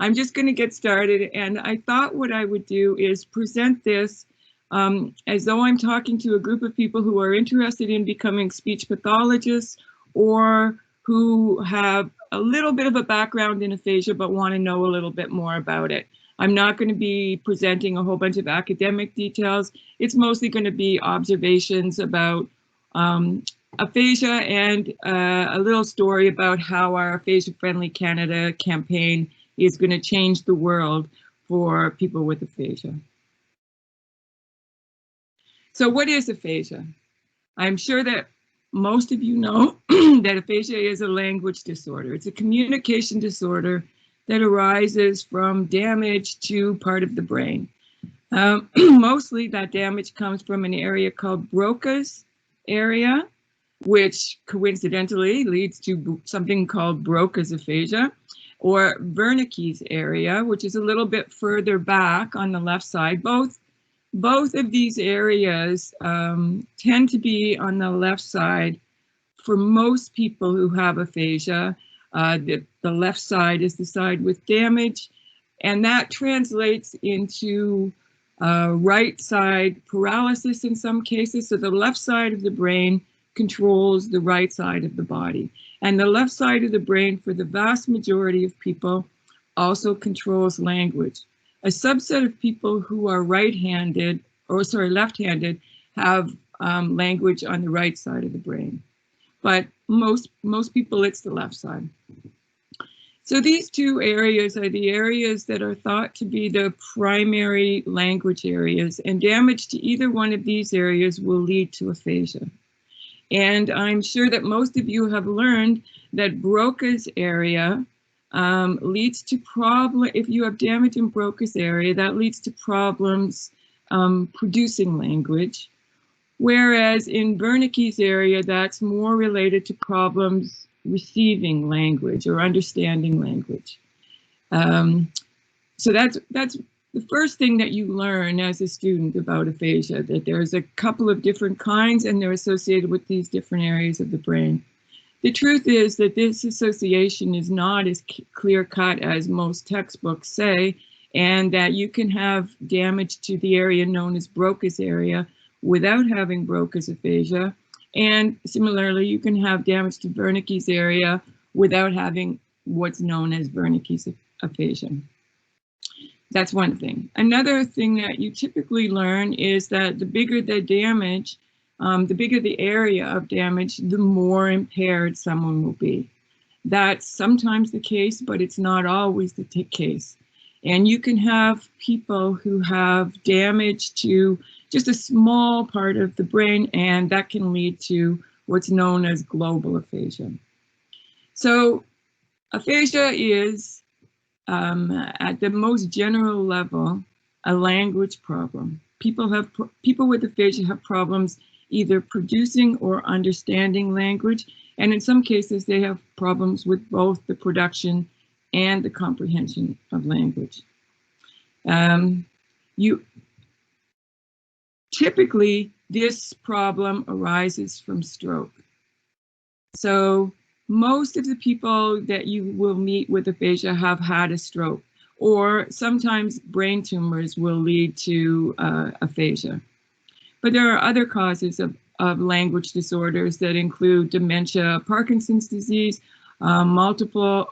I'm just going to get started, and I thought what I would do is present this as though I'm talking to a group of people who are interested in becoming speech pathologists or who have a little bit of a background in aphasia but want to know a little bit more about it. I'm not going to be presenting a whole bunch of academic details. It's mostly going to be observations about aphasia and a little story about how our Aphasia Friendly Canada campaign is going to change the world for people with aphasia. So what is aphasia? I'm sure that most of you know that aphasia is a language disorder. It's a communication disorder that arises from damage to part of the brain. Mostly that damage comes from an area called Broca's area, which coincidentally leads to something called Broca's aphasia, or Wernicke's area, which is a little bit further back on the left side. Both of these areas tend to be on the left side for most people who have aphasia. The left side is the side with damage, and that translates into right side paralysis in some cases. So the left side of the brain controls the right side of the body. And the left side of the brain, for the vast majority of people, also controls language. A subset of people who are left-handed have language on the right side of the brain. But most people, it's the left side. So these two areas are the areas that are thought to be the primary language areas, and damage to either one of these areas will lead to aphasia. And I'm sure that most of you have learned that Broca's area leads to problems. If you have damage in Broca's area, that leads to problems producing language. Whereas in Wernicke's area, that's more related to problems receiving language or understanding language. So that's the first thing that you learn as a student about aphasia, that there's a couple of different kinds and they're associated with these different areas of the brain. The truth is that this association is not as clear-cut as most textbooks say, and that you can have damage to the area known as Broca's area without having Broca's aphasia. And similarly, you can have damage to Wernicke's area without having what's known as Wernicke's aphasia. That's one thing. Another thing that you typically learn is that the bigger the damage, the bigger the area of damage, the more impaired someone will be. That's sometimes the case, but it's not always the case. And you can have people who have damage to just a small part of the brain, and that can lead to what's known as global aphasia. So aphasia is, at the most general level, a language problem. People with aphasia have problems either producing or understanding language, and in some cases they have problems with both the production and the comprehension of language. Typically, this problem arises from stroke. So most of the people that you will meet with aphasia have had a stroke, or sometimes brain tumors will lead to aphasia. But there are other causes of language disorders that include dementia, Parkinson's disease, multiple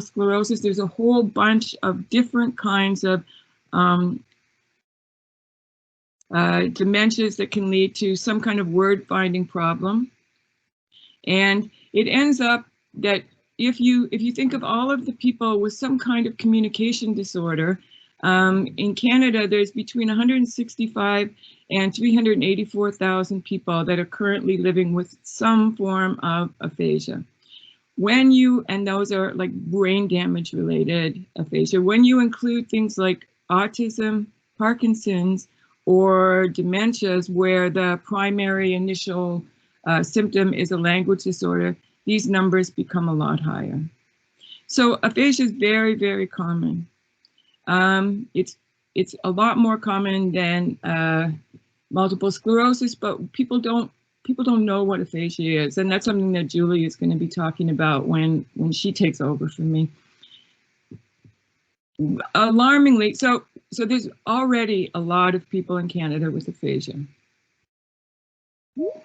sclerosis. There's a whole bunch of different kinds of dementias that can lead to some kind of word finding problem. And it ends up that if you think of all of the people with some kind of communication disorder, in Canada, there's between 165 and 384,000 people that are currently living with some form of aphasia. And those are like brain damage related aphasia. When you include things like autism, Parkinson's, or dementias where the primary initial symptom is a language disorder, these numbers become a lot higher. So aphasia is very, very common. It's a lot more common than multiple sclerosis, but people don't know what aphasia is, and that's something that Julie is going to be talking about when she takes over from me. alarmingly, so there's already a lot of people in Canada with aphasia.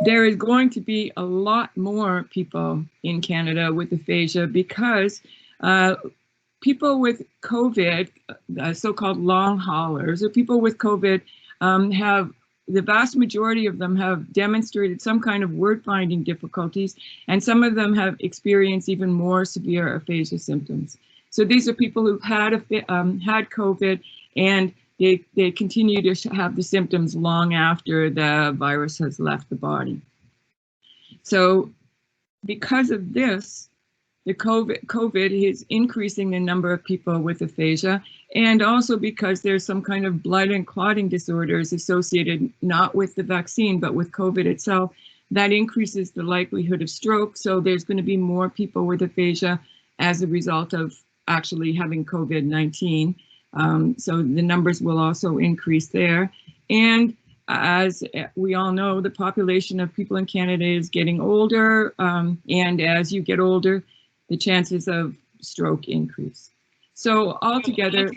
There is going to be a lot more people in Canada with aphasia because people with COVID, so-called long haulers, or people with COVID, the vast majority of them have demonstrated some kind of word finding difficulties, and some of them have experienced even more severe aphasia symptoms. So these are people who've had COVID, and they continue to have the symptoms long after the virus has left the body. So because of this, the COVID is increasing the number of people with aphasia, and also because there's some kind of blood and clotting disorders associated not with the vaccine, but with COVID itself, that increases the likelihood of stroke. So there's going to be more people with aphasia as a result of actually having COVID-19. So the numbers will also increase there. And as we all know, the population of people in Canada is getting older, and as you get older, the chances of stroke increase. So altogether,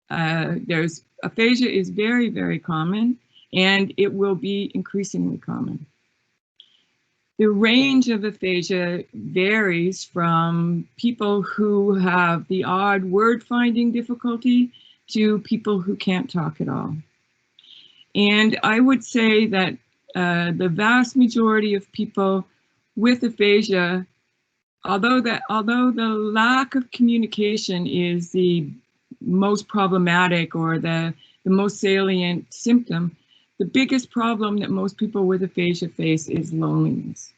there's aphasia is very, very common, and it will be increasingly common. The range of aphasia varies from people who have the odd word finding difficulty to people who can't talk at all. And I would say that the vast majority of people with aphasia, although the lack of communication is the most problematic or the most salient symptom, the biggest problem that most people with aphasia face is loneliness.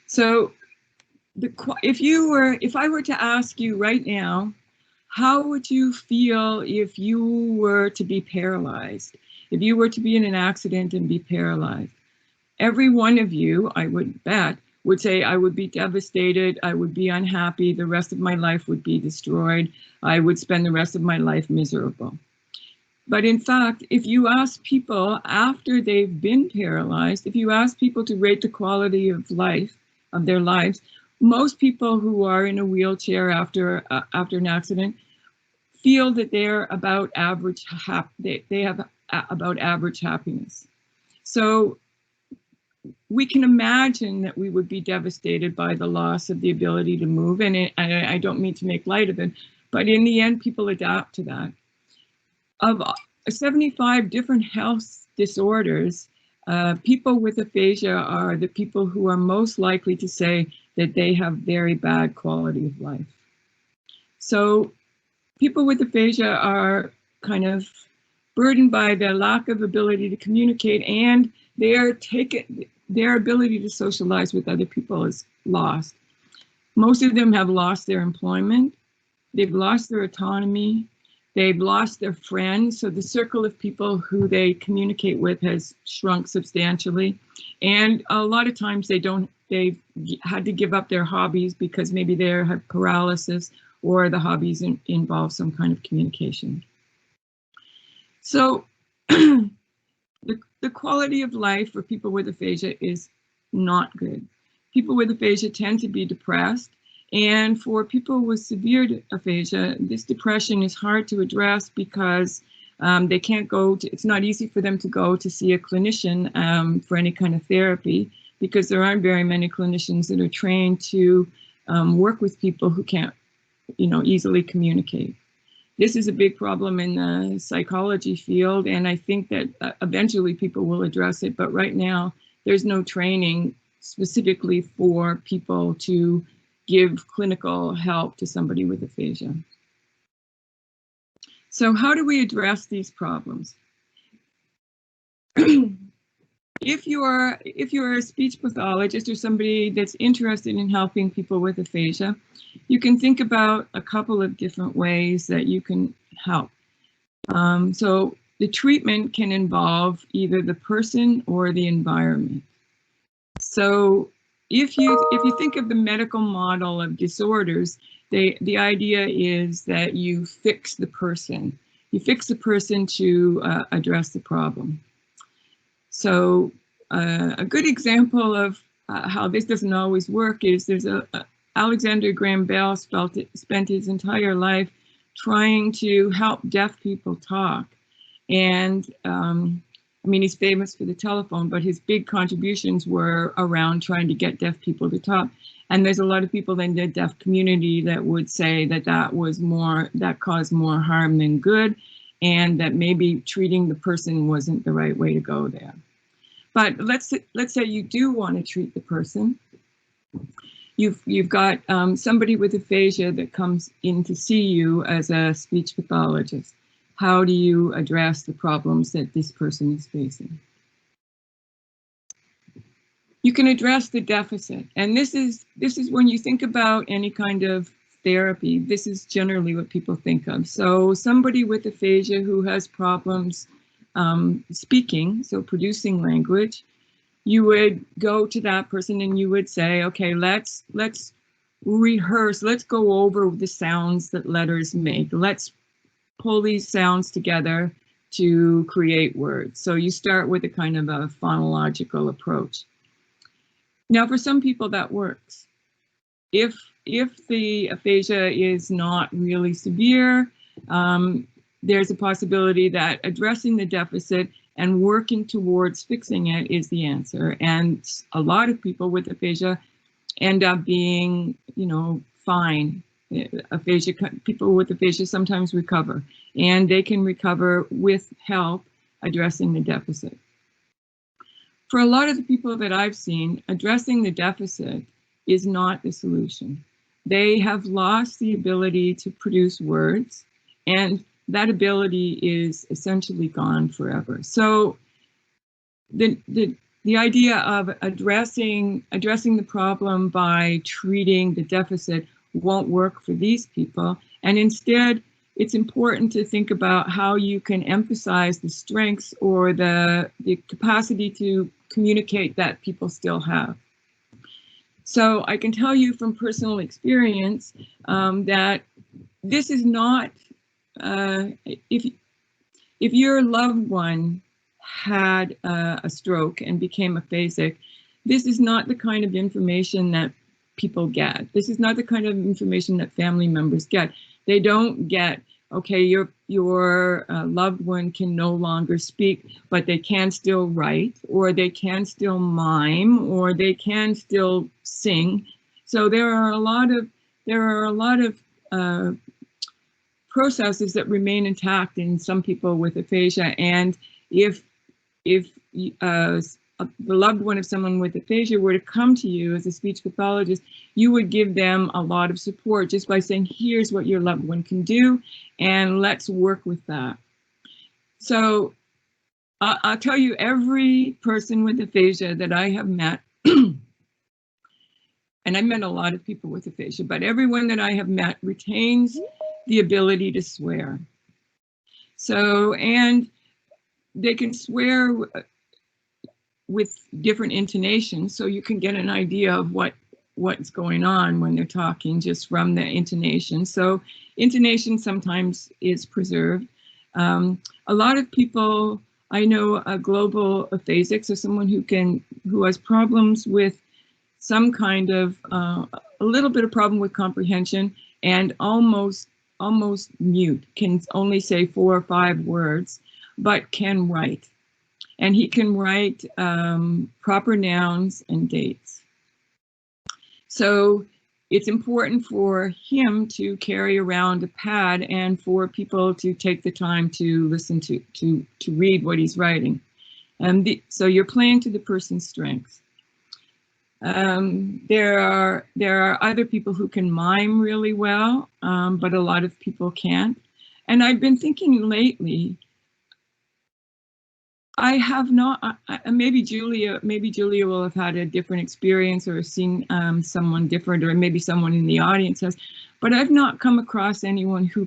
So if I were to ask you right now, how would you feel if you were to be paralyzed? If you were to be in an accident and be paralyzed? Every one of you, I would bet, would say, I would be devastated, I would be unhappy, the rest of my life would be destroyed, I would spend the rest of my life miserable. But in fact, if you ask people after they've been paralyzed, if you ask people to rate the quality of life, of their lives, most people who are in a wheelchair after an accident feel that they're about average, they have about average happiness. So we can imagine that we would be devastated by the loss of the ability to move, and I don't mean to make light of it, but in the end, people adapt to that. Of 75 different health disorders, people with aphasia are the people who are most likely to say that they have very bad quality of life. So people with aphasia are kind of burdened by their lack of ability to communicate, and their ability to socialize with other people is lost. Most of them have lost their employment, they've lost their autonomy, they've lost their friends, so the circle of people who they communicate with has shrunk substantially. And a lot of times they've had to give up their hobbies because maybe they have paralysis or the hobbies involve some kind of communication. So the quality of life for people with aphasia is not good. People with aphasia tend to be depressed. And for people with severe aphasia, this depression is hard to address because they can't it's not easy for them to go to see a clinician for any kind of therapy, because there aren't very many clinicians that are trained to work with people who can't, easily communicate. This is a big problem in the psychology field, and I think that eventually people will address it, but right now there's no training specifically for people to give clinical help to somebody with aphasia. So how do we address these problems? If you're a speech pathologist or somebody that's interested in helping people with aphasia, you can think about a couple of different ways that you can help. So the treatment can involve either the person or the environment. So if you think of the medical model of disorders, the idea is that you fix the person. You fix the person to address the problem. So a good example of how this doesn't always work is there's Alexander Graham Bell spent his entire life trying to help deaf people talk. And I mean, he's famous for the telephone, but his big contributions were around trying to get deaf people to talk. And there's a lot of people in the deaf community that would say that that caused more harm than good, and that maybe treating the person wasn't the right way to go there. But let's say you do want to treat the person. You've got somebody with aphasia that comes in to see you as a speech pathologist. How do you address the problems that this person is facing? You can address the deficit, and this is when you think about any kind of therapy, this is generally what people think of. So somebody with aphasia who has problems speaking, so producing language, you would go to that person and you would say, okay, let's rehearse, let's go over the sounds that letters make. Let's pull these sounds together to create words. So you start with a kind of a phonological approach. Now, for some people that works. If the aphasia is not really severe, there's a possibility that addressing the deficit and working towards fixing it is the answer. And a lot of people with aphasia end up being, you know, fine. People with aphasia sometimes recover, and they can recover with help addressing the deficit. For a lot of the people that I've seen, addressing the deficit is not the solution. They have lost the ability to produce words, and that ability is essentially gone forever. So the idea of addressing the problem by treating the deficit won't work for these people. And instead, it's important to think about how you can emphasize the strengths or the capacity to communicate that people still have. So I can tell you from personal experience that this is not, if your loved one had a stroke and became aphasic, this is not the kind of information that people get. This is not the kind of information that family members get. They don't get, okay, your loved one can no longer speak, but they can still write, or they can still mime, or they can still sing. So there are a lot of processes that remain intact in some people with aphasia. And if the loved one of someone with aphasia were to come to you as a speech pathologist, you would give them a lot of support just by saying, here's what your loved one can do, and let's work with that. So I'll tell you, every person with aphasia that I have met, and I've met a lot of people with aphasia, but everyone that I have met retains the ability to swear. So, and they can swear with different intonations, so you can get an idea of what's going on when they're talking just from the intonation. So intonation sometimes is preserved. A lot of people, I know a global aphasic, so someone who has problems with some kind of a little bit of problem with comprehension and almost mute, can only say 4 or 5 words, but can write. And he can write proper nouns and dates. So it's important for him to carry around a pad and for people to take the time to listen to read what he's writing. So you're playing to the person's strengths. There are other people who can mime really well, but a lot of people can't. And I've been thinking lately, I have not, maybe Julia will have had a different experience or seen someone different, or maybe someone in the audience has, but I've not come across anyone who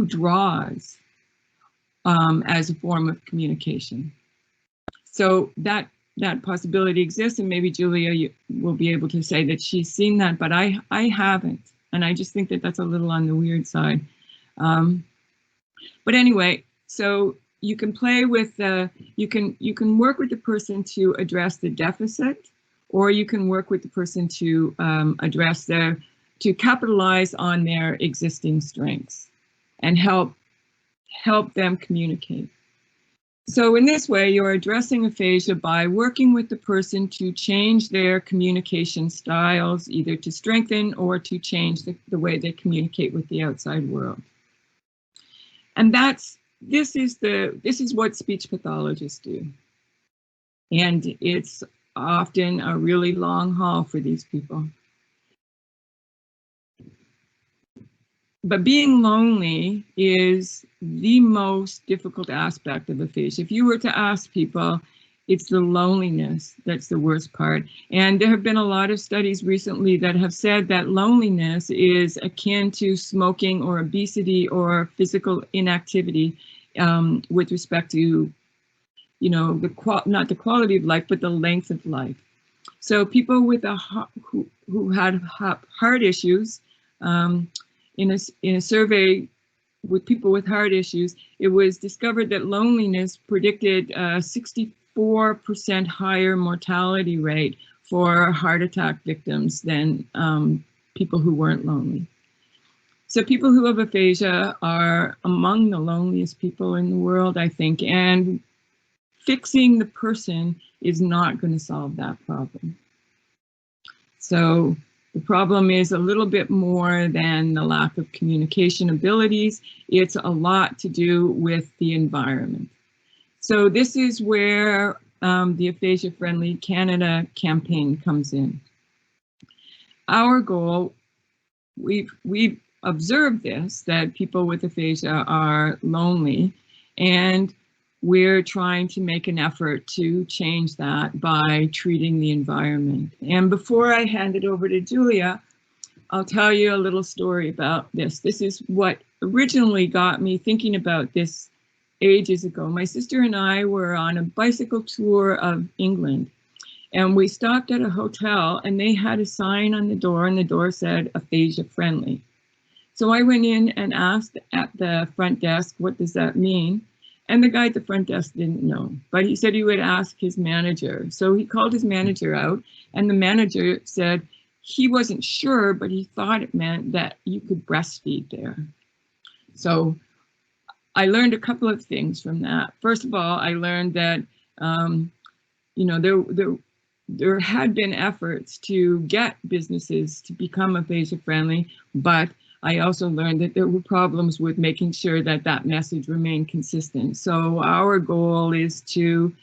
draws as a form of communication. So that possibility exists, and maybe Julia will be able to say that she's seen that, but I haven't, and I just think that that's a little on the weird side. But anyway, so you can play with you can work with the person to address the deficit, or you can work with the person to to capitalize on their existing strengths and help them communicate. So in this way, you're addressing aphasia by working with the person to change their communication styles, either to strengthen or to change the way they communicate with the outside world. And this is what speech pathologists do. And it's often a really long haul for these people. But being lonely is the most difficult aspect of aphasia. If you were to ask people, it's the loneliness that's the worst part. And there have been a lot of studies recently that have said that loneliness is akin to smoking or obesity or physical inactivity with respect to, you know, not the quality of life, but the length of life. So people with who had heart issues, in a survey with people with heart issues, it was discovered that loneliness predicted a 64% higher mortality rate for heart attack victims than people who weren't lonely. So people who have aphasia are among the loneliest people in the world, I think, and fixing the person is not going to solve that problem. So the problem is a little bit more than the lack of communication abilities. It's a lot to do with the environment. So this is where the Aphasia Friendly Canada campaign comes in. Our goal, we've observed this, that people with aphasia are lonely, and we're trying to make an effort to change that by treating the environment. And before I hand it over to Julia, I'll tell you a little story about this. This is what originally got me thinking about this ages ago. My sister and I were on a bicycle tour of England, and we stopped at a hotel, and they had a sign on the door, and the door said aphasia friendly. So I went in and asked at the front desk, what does that mean? And the guy at the front desk didn't know, but he said he would ask his manager. So he called his manager out, and the manager said he wasn't sure, but he thought it meant that you could breastfeed there. So I learned a couple of things from that. First of all, I learned that you know, there had been efforts to get businesses to become aphasia friendly, but I also learned that there were problems with making sure that that message remained consistent. So our goal is to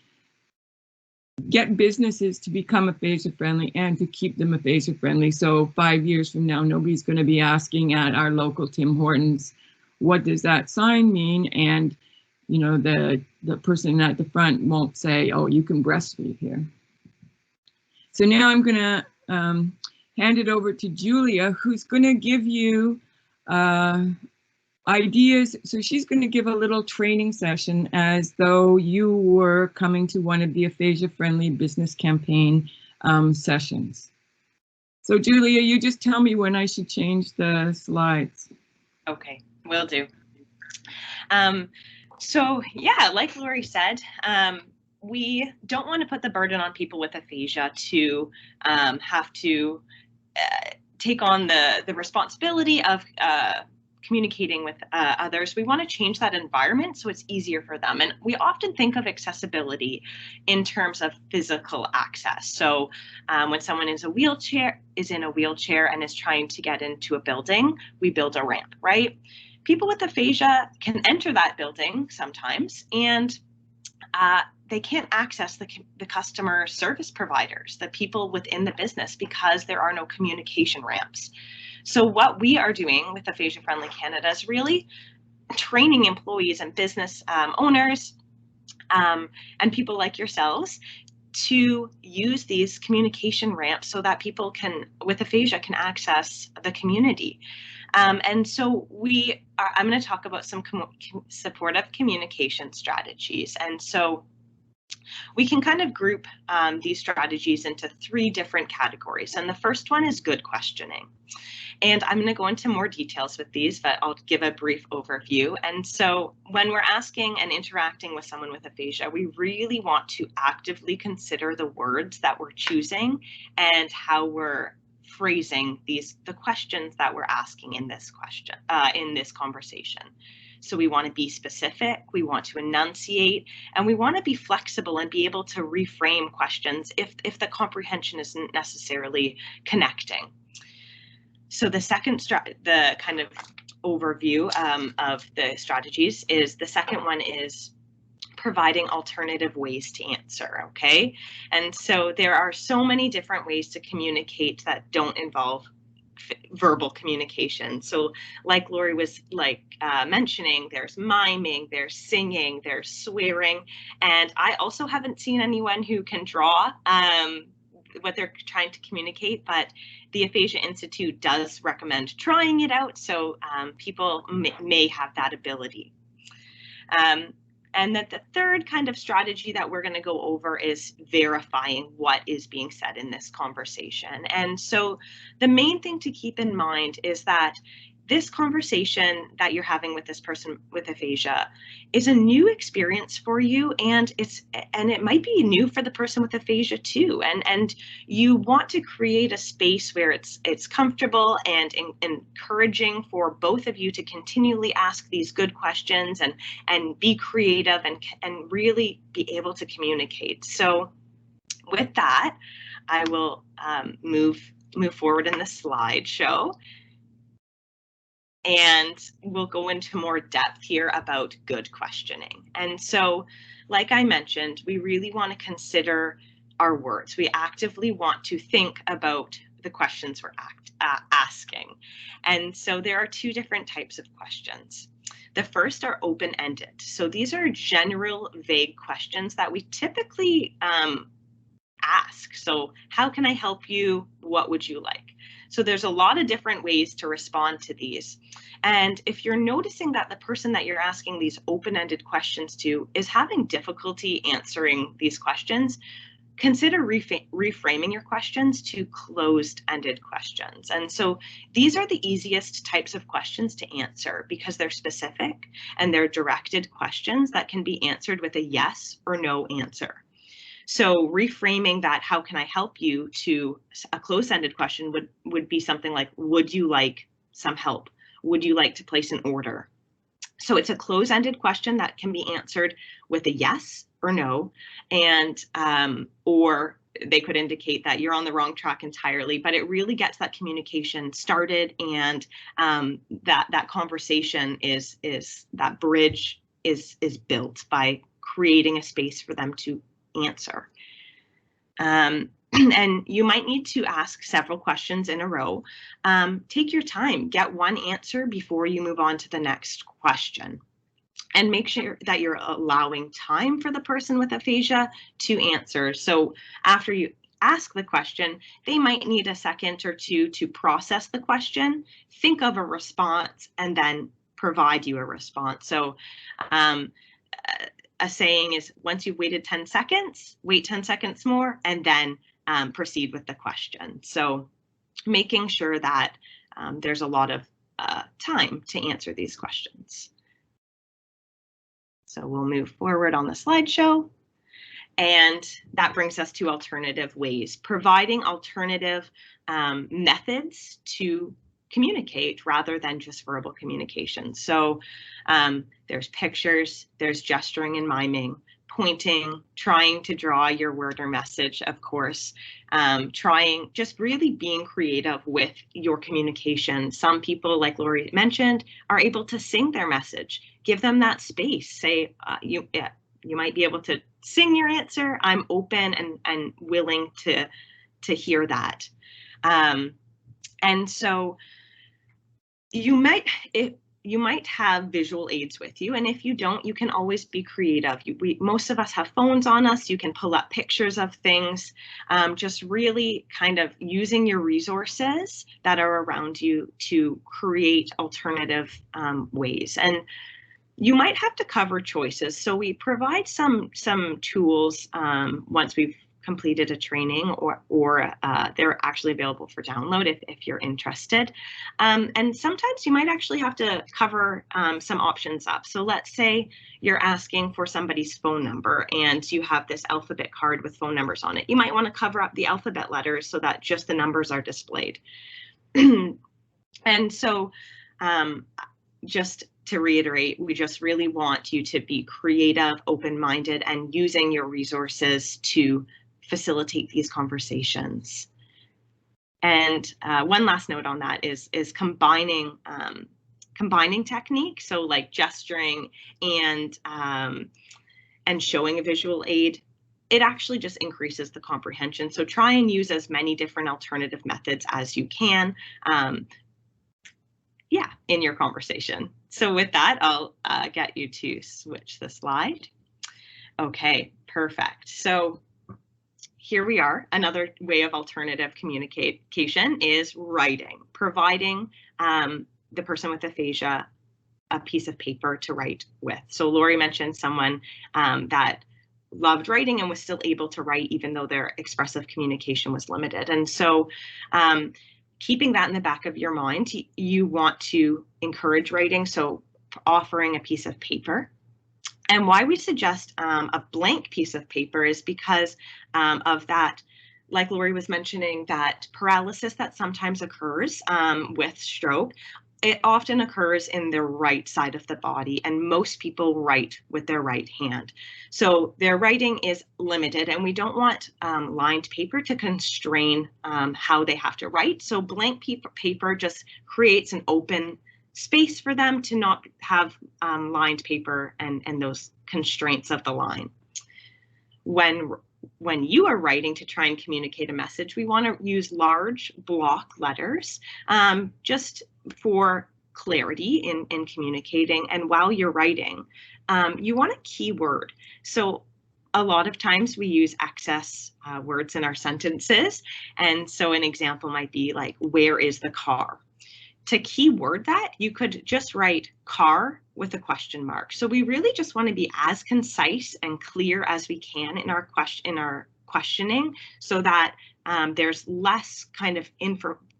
get businesses to become aphasia friendly and to keep them aphasia friendly. So 5 years from now, nobody's going to be asking at our local Tim Hortons, what does that sign mean? And you know, the person at the front won't say, oh, you can breastfeed here. So now I'm going to hand it over to Julia, who's going to give you ideas. So she's going to give a little training session as though you were coming to one of the aphasia friendly business campaign sessions. So Julia, you just tell me when I should change the slides. Okay, will do. So yeah, like Lori said, we don't want to put the burden on people with aphasia to have to take on the responsibility of communicating with others. We want to change that environment so it's easier for them. And we often think of accessibility in terms of physical access. So when someone is in a wheelchair and is trying to get into a building, we build a ramp, right? People with aphasia can enter that building sometimes, and they can't access the customer service providers, the people within the business, because there are no communication ramps. So what we are doing with Aphasia Friendly Canada is really training employees and business owners and people like yourselves to use these communication ramps so that people with aphasia can access the community. And so I'm going to talk about some supportive communication strategies. And so We can kind of group these strategies into 3 different categories. And the first one is good questioning. And I'm going to go into more details with these, but I'll give a brief overview. And so when we're asking and interacting with someone with aphasia, we really want to actively consider the words that we're choosing and how we're phrasing the questions that we're asking in this conversation. So we want to be specific, we want to enunciate, and we want to be flexible and be able to reframe questions if the comprehension isn't necessarily connecting. So the second the kind of overview of the strategies is the second one is providing alternative ways to answer, okay? And so there are so many different ways to communicate that don't involve verbal communication. So like Lori was mentioning, there's miming, there's singing, there's swearing, and I also haven't seen anyone who can draw what they're trying to communicate, but the Aphasia Institute does recommend trying it out, so people may have that ability. And then the third kind of strategy that we're going to go over is verifying what is being said in this conversation. And so the main thing to keep in mind is that this conversation that you're having with this person with aphasia is a new experience for you, and it might be new for the person with aphasia too. And you want to create a space where it's comfortable and encouraging for both of you to continually ask these good questions and be creative and really be able to communicate. So with that, I will move forward in the slideshow. And we'll go into more depth here about good questioning. And so, like I mentioned, we really want to consider our words. We actively want to think about the questions we're asking. And so there are 2 different types of questions. The first are open-ended. So these are general, vague questions that we typically ask. So how can I help you? What would you like? So there's a lot of different ways to respond to these. And if you're noticing that the person that you're asking these open-ended questions to is having difficulty answering these questions, consider reframing your questions to closed-ended questions. And so these are the easiest types of questions to answer because they're specific and they're directed questions that can be answered with a yes or no answer. So reframing that, how can I help you, to a closed-ended question would be something like, would you like some help? Would you like to place an order? So it's a closed-ended question that can be answered with a yes or no, and or they could indicate that you're on the wrong track entirely, but it really gets that communication started, and that conversation is that bridge is built by creating a space for them to answer. And you might need to ask several questions in a row. Take your time, get one answer before you move on to the next question. And make sure that you're allowing time for the person with aphasia to answer. So after you ask the question, they might need a second or 2 to process the question, think of a response, and then provide you a response. So a saying is, once you've waited 10 seconds, wait 10 seconds more, and then proceed with the question. So making sure that there's a lot of time to answer these questions. So we'll move forward on the slideshow. And that brings us to alternative ways, providing alternative methods to communicate rather than just verbal communication. So there's pictures, there's gesturing and miming, pointing, trying to draw your word or message, of course, just really being creative with your communication. Some people, like Lori mentioned, are able to sing their message. Give them that space. Say, you might be able to sing your answer. I'm open and willing to hear that. And so you might have visual aids with you, and if you don't, you can always be creative. Most of us have phones on us. You can pull up pictures of things, just really kind of using your resources that are around you to create alternative ways. And You might have to cover choices. So we provide some tools once we've completed a training, or they're actually available for download if you're interested. And sometimes you might actually have to cover some options up. So let's say you're asking for somebody's phone number and you have this alphabet card with phone numbers on it. You might want to cover up the alphabet letters so that just the numbers are displayed. And so just to reiterate, we just really want you to be creative, open-minded, and using your resources to facilitate these conversations. And one last note on that is combining technique, so like gesturing and showing a visual aid. It actually just increases the comprehension. So try and use as many different alternative methods as you can, in your conversation. So with that, I'll get you to switch the slide. Okay, perfect. So here we are. Another way of alternative communication is writing, providing the person with aphasia a piece of paper to write with. So Lori mentioned someone that loved writing and was still able to write even though their expressive communication was limited. And so keeping that in the back of your mind, you want to encourage writing, so offering a piece of paper. And why we suggest a blank piece of paper is because of that, like Lori was mentioning, that paralysis that sometimes occurs with stroke. It often occurs in the right side of the body, and most people write with their right hand. So their writing is limited, and we don't want lined paper to constrain how they have to write. So blank paper just creates an open space for them to not have lined paper and those constraints of the line. When you are writing to try and communicate a message, we want to use large block letters just for clarity in communicating. And while you're writing, you want a keyword. So a lot of times we use excess words in our sentences. And so an example might be like, where is the car? To keyword that, you could just write car with a question mark. So we really just want to be as concise and clear as we can in our questioning, so that there's less kind of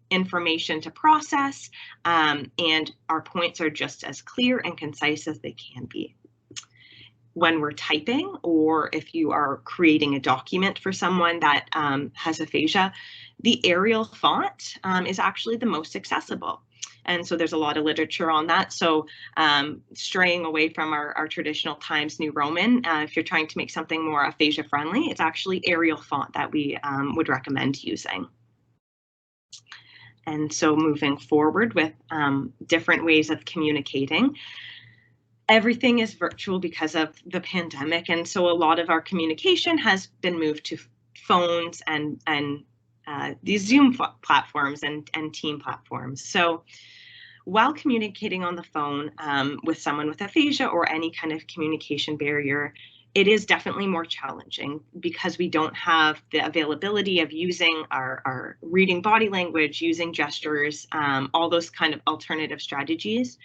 information to process, and our points are just as clear and concise as they can be. When we're typing, or if you are creating a document for someone that has aphasia, the Arial font is actually the most accessible. And so there's a lot of literature on that. So straying away from our traditional Times New Roman, if you're trying to make something more aphasia friendly, it's actually Arial font that we would recommend using. And so moving forward with different ways of communicating. Everything is virtual because of the pandemic, and so a lot of our communication has been moved to phones and these Zoom platforms and team platforms. So while communicating on the phone with someone with aphasia or any kind of communication barrier, it is definitely more challenging because we don't have the availability of using our reading body language, using gestures, all those kind of alternative strategies.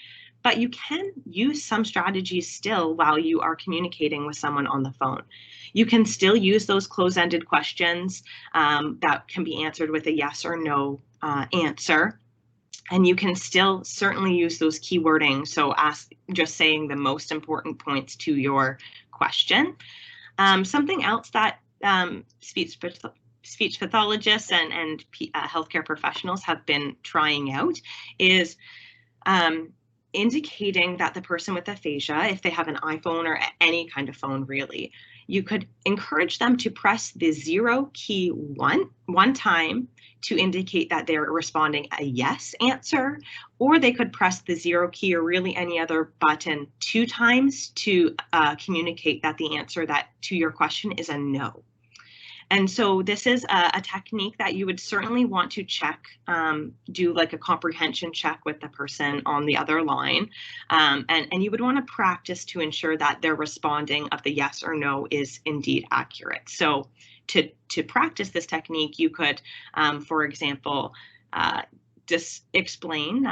But you can use some strategies still while you are communicating with someone on the phone. You can still use those close-ended questions that can be answered with a yes or no answer. And you can still certainly use those keywording. So just saying the most important points to your question. Something else that speech pathologists and healthcare professionals have been trying out is indicating that the person with aphasia, if they have an iPhone or any kind of phone really, you could encourage them to press the 0 key one time to indicate that they're responding a yes answer, or they could press the 0 key or really any other button 2 times to communicate that the answer to your question is a no. And so this is a technique that you would certainly want to check, do like a comprehension check with the person on the other line. And you would want to practice to ensure that their responding of the yes or no is indeed accurate. So to practice this technique, you could, for example, just explain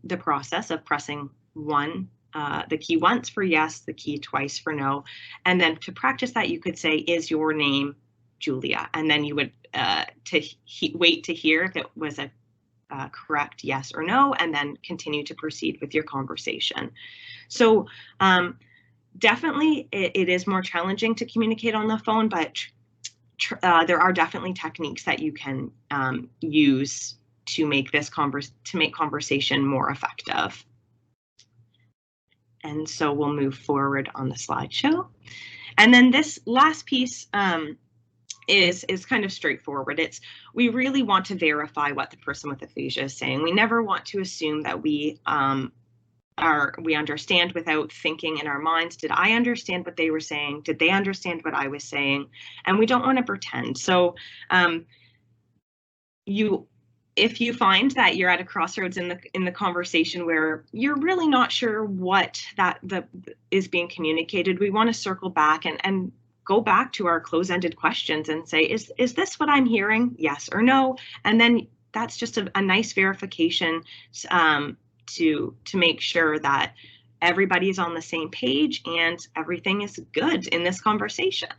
the process of pressing 1 the key once for yes, the key twice for no. And then to practice that, you could say, is your name Julia? And then you would wait to hear if it was a correct yes or no, and then continue to proceed with your conversation. So definitely it is more challenging to communicate on the phone, but there are definitely techniques that you can use to make this conversation more effective. And so we'll move forward on the slideshow. And then this last piece is kind of straightforward. We really want to verify what the person with aphasia is saying. We never want to assume that we understand without thinking in our minds. Did I understand what they were saying? Did they understand what I was saying? And we don't want to pretend. So if you find that you're at a crossroads in the conversation where you're really not sure what is being communicated, we want to circle back and go back to our close-ended questions and say, is this what I'm hearing? Yes or no? And then that's just a nice verification to make sure that everybody's on the same page and everything is good in this conversation.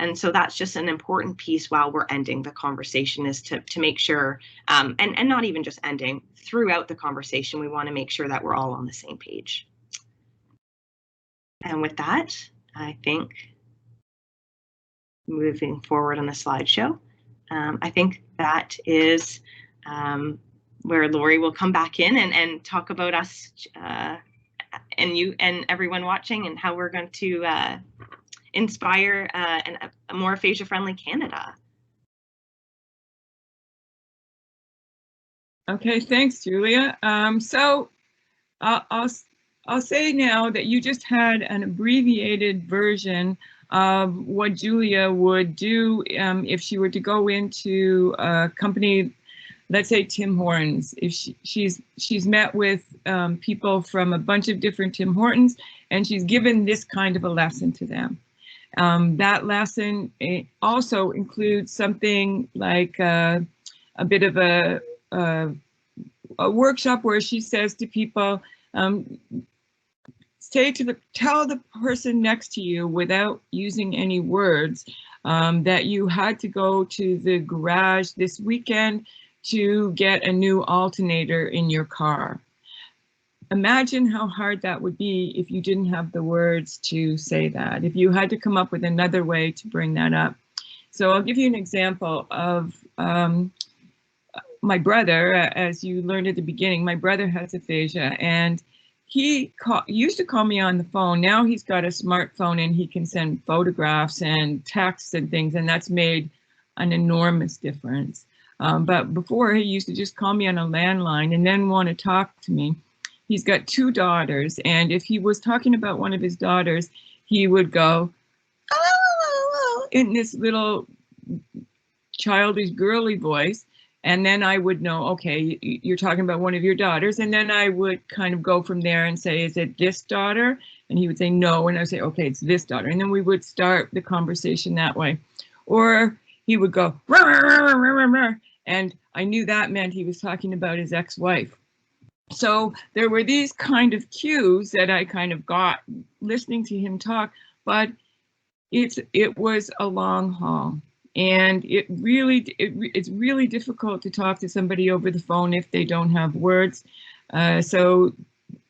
And so that's just an important piece while we're ending the conversation, is to make sure, and not even just ending, throughout the conversation, we want to make sure that we're all on the same page. And with that, I think moving forward on the slideshow, I think that is where Lori will come back in and talk about us and you and everyone watching, and how we're going to inspire a more aphasia-friendly Canada. Okay, thanks, Julia. So I'll say now that you just had an abbreviated version of what Julia would do if she were to go into a company, let's say Tim Hortons. If she's met with people from a bunch of different Tim Hortons, and she's given this kind of a lesson to them. That lesson also includes something like a bit of a workshop where she says to people, tell the person next to you without using any words that you had to go to the garage this weekend to get a new alternator in your car. Imagine how hard that would be if you didn't have the words to say that, if you had to come up with another way to bring that up. So I'll give you an example of my brother. As you learned at the beginning, my brother has aphasia, and he used to call me on the phone. Now he's got a smartphone and he can send photographs and texts and things, and that's made an enormous difference. But before, he used to just call me on a landline and then want to talk to me. He's got 2 daughters, and if he was talking about one of his daughters, he would go, oh, in this little childish, girly voice. And then I would know, okay, you're talking about one of your daughters. And then I would kind of go from there and say, is it this daughter? And he would say no. And I would say, okay, it's this daughter. And then we would start the conversation that way. Or he would go, rah, rah, rah, rah, rah, and I knew that meant he was talking about his ex-wife. So there were these kind of cues that I kind of got listening to him talk, but it was a long haul. And it's really difficult to talk to somebody over the phone if they don't have words. So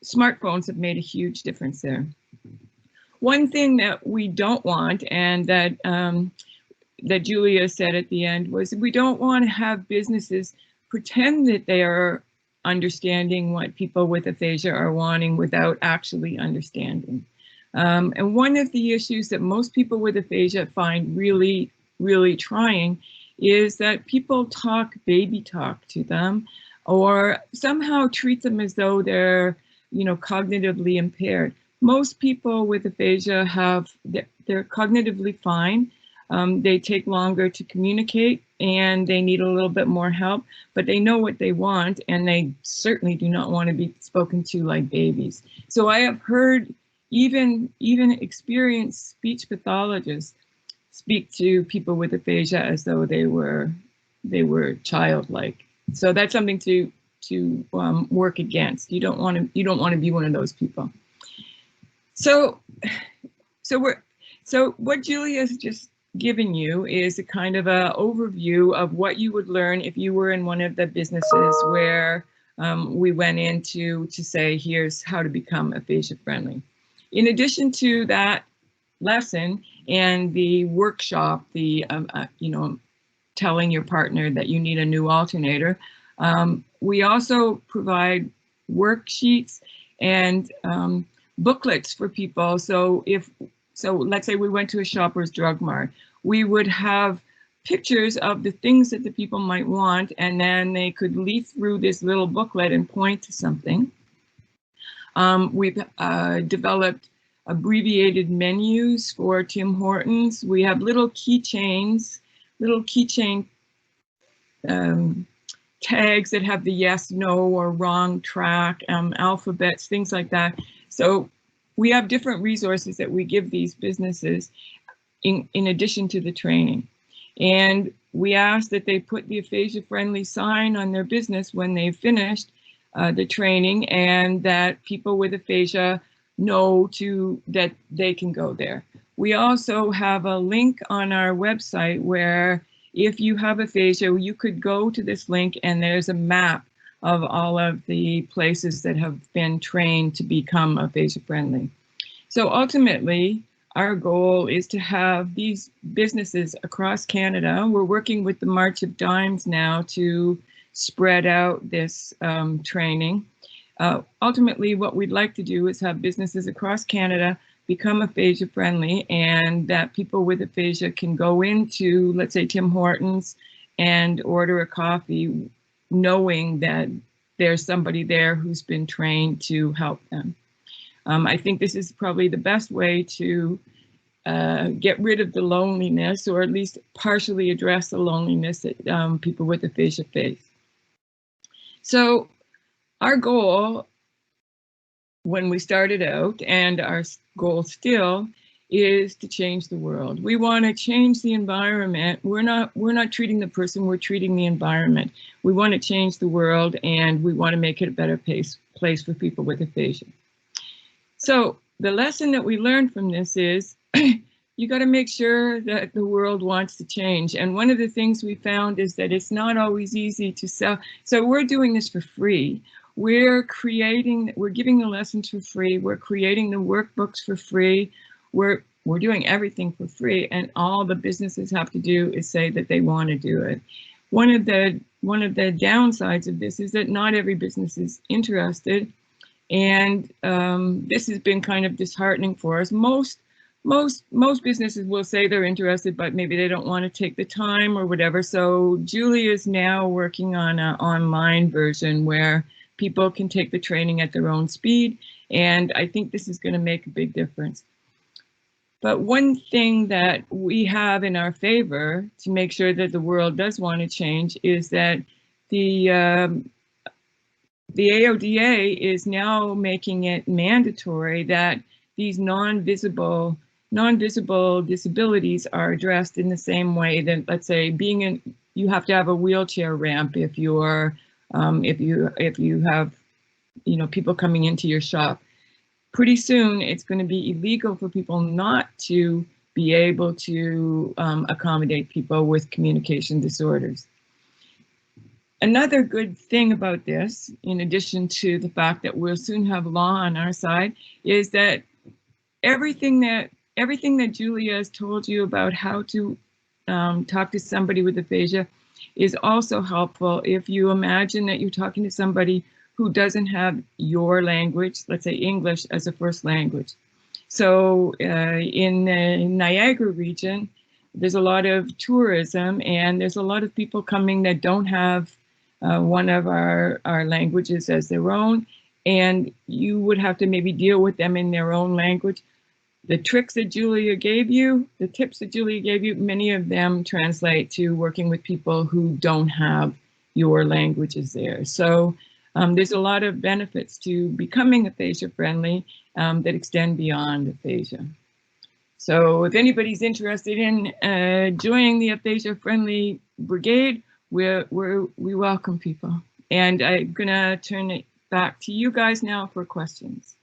smartphones have made a huge difference there. One thing that we don't want, and that that Julia said at the end, was we don't want to have businesses pretend that they are understanding what people with aphasia are wanting without actually understanding. And one of the issues that most people with aphasia find really trying is that people talk baby talk to them, or somehow treat them as though they're, cognitively impaired. Most people with aphasia they're cognitively fine. They take longer to communicate and they need a little bit more help, but they know what they want, and they certainly do not want to be spoken to like babies. So I have heard even experienced speech pathologists speak to people with aphasia as though they were childlike. So that's something to work against. You don't want to be one of those people. So, so what Julia has just given you is a kind of a overview of what you would learn if you were in one of the businesses where we went into to say, here's how to become aphasia friendly. In addition to that lesson and the workshop, the you know, telling your partner that you need a new alternator, we also provide worksheets and booklets for people. So let's say we went to a Shoppers Drug Mart, we would have pictures of the things that the people might want, and then they could leaf through this little booklet and point to something. We've developed abbreviated menus for Tim Hortons. We have little keychains, little keychain tags that have the yes, no, or wrong track, alphabets, things like that. So we have different resources that we give these businesses in addition to the training. And we ask that they put the aphasia-friendly sign on their business when they've finished the training, and that people with aphasia know that they can go there. We also have a link on our website where if you have aphasia, you could go to this link and there's a map of all of the places that have been trained to become aphasia friendly. So ultimately, our goal is to have these businesses across Canada. We're working with the March of Dimes now to spread out this training. Ultimately, what we'd like to do is have businesses across Canada become aphasia friendly, and that people with aphasia can go into, let's say, Tim Hortons and order a coffee knowing that there's somebody there who's been trained to help them. I think this is probably the best way to get rid of the loneliness, or at least partially address the loneliness that people with aphasia face. So our goal when we started out, and our goal still, is to change the world. We want to change the environment. We're not treating the person, we're treating the environment. We want to change the world, and we want to make it a better place for people with aphasia. So the lesson that we learned from this is you got to make sure that the world wants to change. And one of the things we found is that it's not always easy to sell. So we're doing this for free. We're giving the lessons for free. We're creating the workbooks for free. We're doing everything for free, and all the businesses have to do is say that they want to do it. One of the downsides of this is that not every business is interested, and this has been kind of disheartening for us. Most businesses will say they're interested, but maybe they don't want to take the time or whatever. So Julie is now working on an online version where people can take the training at their own speed, and I think this is going to make a big difference. But one thing that we have in our favor to make sure that the world does want to change is that the AODA is now making it mandatory that these non-visible disabilities are addressed in the same way that, let's say, you have to have a wheelchair ramp if you have, people coming into your shop. Pretty soon, it's going to be illegal for people not to be able to accommodate people with communication disorders. Another good thing about this, in addition to the fact that we'll soon have law on our side, is that everything that Julia has told you about how to talk to somebody with aphasia is also helpful if you imagine that you're talking to somebody who doesn't have your language, let's say English as a first language. So in the Niagara region, there's a lot of tourism, and there's a lot of people coming that don't have one of our languages as their own, and you would have to maybe deal with them in their own language. The tricks that Julia gave you, the tips that Julia gave you, many of them translate to working with people who don't have your languages there. So there's a lot of benefits to becoming aphasia friendly that extend beyond aphasia. So if anybody's interested in joining the aphasia friendly brigade, we welcome people. And I'm gonna turn it back to you guys now for questions.